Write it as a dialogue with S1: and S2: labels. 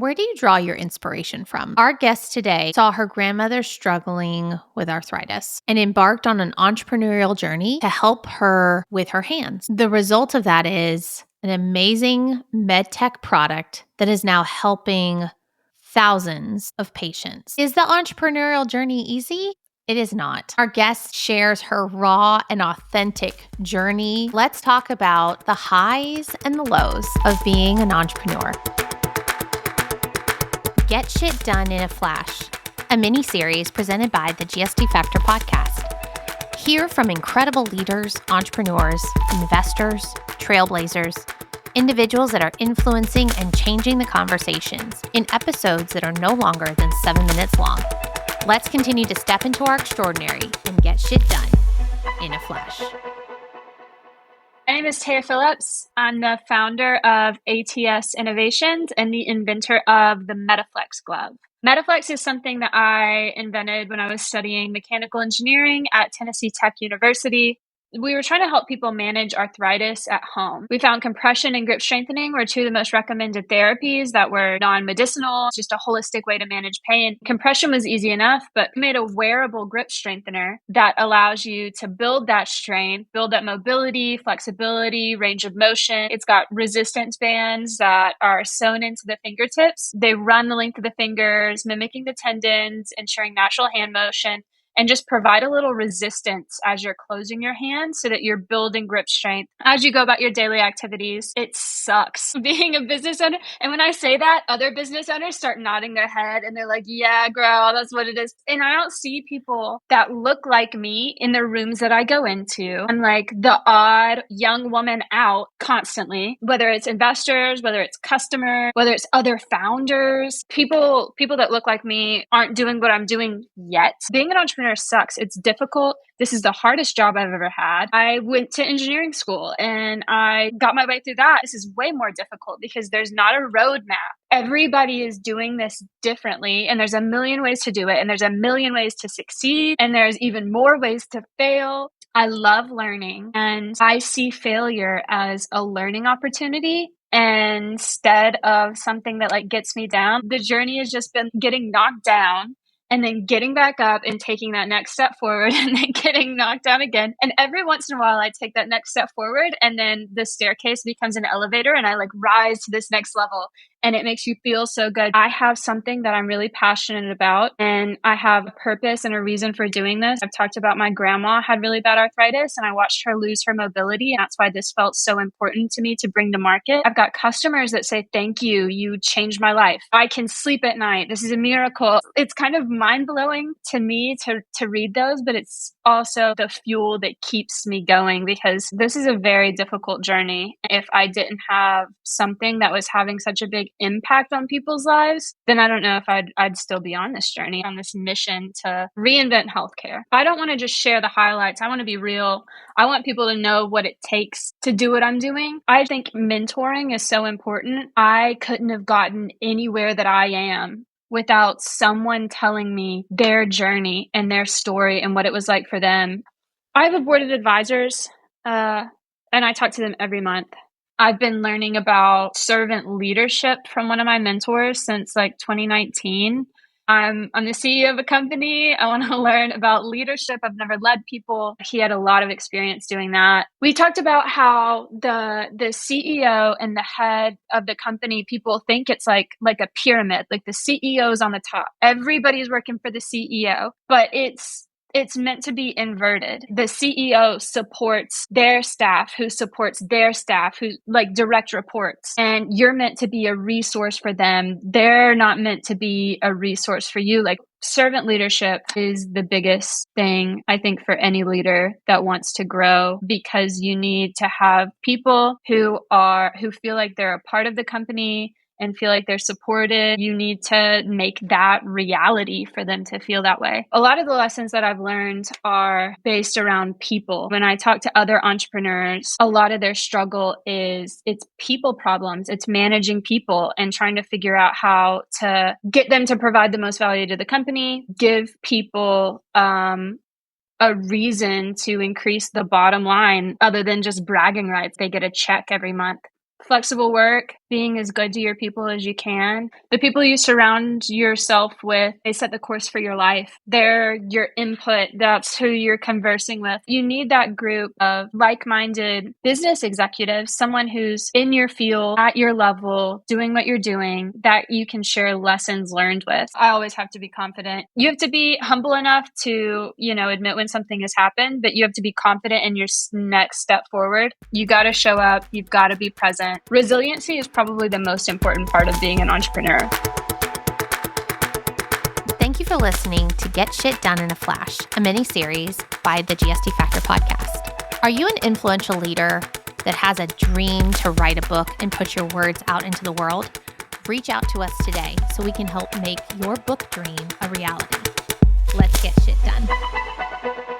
S1: Where do you draw your inspiration from? Our guest today saw her grandmother struggling with arthritis and embarked on an entrepreneurial journey to help her with her hands. The result of that is an amazing MedTech product that is now helping thousands of patients. Is the entrepreneurial journey easy? It is not. Our guest shares her raw and authentic journey. Let's talk about the highs and the lows of being an entrepreneur. Get Shit Done in a Flash, a mini-series presented by the GSD Factor podcast. Hear from incredible leaders, entrepreneurs, investors, trailblazers, individuals that are influencing and changing the conversations in episodes that are no longer than 7 minutes long. Let's continue to step into our extraordinary and get shit done in a flash.
S2: My name is Téa Phillips. I'm the founder of ATS Innovations and the inventor of the MetaFlex glove. MetaFlex is something that I invented when I was studying mechanical engineering at Tennessee Tech University. We were trying to help people manage arthritis at home. We found compression and grip strengthening were two of the most recommended therapies that were non-medicinal, just a holistic way to manage pain. Compression was easy enough, but we made a wearable grip strengthener that allows you to build that strength, build that mobility, flexibility, range of motion. It's got resistance bands that are sewn into the fingertips. They run the length of the fingers, mimicking the tendons, ensuring natural hand motion, and just provide a little resistance as you're closing your hand so that you're building grip strength as you go about your daily activities. It sucks being a business owner. And when I say that, other business owners start nodding their head and they're like, yeah, girl, that's what it is. And I don't see people that look like me in the rooms that I go into. I'm like the odd young woman out constantly, whether it's investors, whether it's customers, whether it's other founders, people that look like me aren't doing what I'm doing yet. Being an entrepreneur sucks. It's difficult. This is the hardest job I've ever had. I went to engineering school and I got my way through that. This is way more difficult because there's not a roadmap. Everybody is doing this differently and there's a million ways to do it and there's a million ways to succeed and there's even more ways to fail. I love learning and I see failure as a learning opportunity instead of something that gets me down. The journey has just been getting knocked down and then getting back up and taking that next step forward and then getting knocked down again. And every once in a while, I take that next step forward and then the staircase becomes an elevator and I rise to this next level. And it makes you feel so good. I have something that I'm really passionate about and I have a purpose and a reason for doing this. I've talked about my grandma had really bad arthritis and I watched her lose her mobility. And that's why this felt so important to me to bring to market. I've got customers that say, thank you. You changed my life. I can sleep at night. This is a miracle. It's kind of mind-blowing to me to read those, but it's also the fuel that keeps me going because this is a very difficult journey. If I didn't have something that was having such a big impact on people's lives, then I don't know if I'd still be on this journey, on this mission to reinvent healthcare. I don't want to just share the highlights. I want to be real. I want people to know what it takes to do what I'm doing. I think mentoring is so important. I couldn't have gotten anywhere that I am without someone telling me their journey and their story and what it was like for them. I have a board of advisors, and I talk to them every month. I've been learning about servant leadership from one of my mentors since 2019. I'm the CEO of a company. I want to learn about leadership. I've never led people. He had a lot of experience doing that. We talked about how the CEO and the head of the company, people think it's like a pyramid, like the CEO is on the top. Everybody's working for the CEO, but it's meant to be inverted. The CEO supports their staff, who supports their staff, who direct reports. And you're meant to be a resource for them. They're not meant to be a resource for you. Servant leadership is the biggest thing, I think, for any leader that wants to grow, because you need to have people who feel like they're a part of the company and feel like they're supported. You need to make that reality for them to feel that way. A lot of the lessons that I've learned are based around people. When I talk to other entrepreneurs, a lot of their struggle it's people problems. It's managing people and trying to figure out how to get them to provide the most value to the company, give people a reason to increase the bottom line other than just bragging rights. They get a check every month. Flexible work, being as good to your people as you can. The people you surround yourself with, they set the course for your life. They're your input. That's who you're conversing with. You need that group of like-minded business executives, someone who's in your field, at your level, doing what you're doing, that you can share lessons learned with. I always have to be confident. You have to be humble enough to, admit when something has happened, but you have to be confident in your next step forward. You got to show up. You've got to be present. Resiliency is probably the most important part of being an entrepreneur.
S1: Thank you for listening to Get Shit Done in a Flash, a mini-series by the GSD Factor podcast. Are you an influential leader that has a dream to write a book and put your words out into the world? Reach out to us today so we can help make your book dream a reality. Let's get shit done.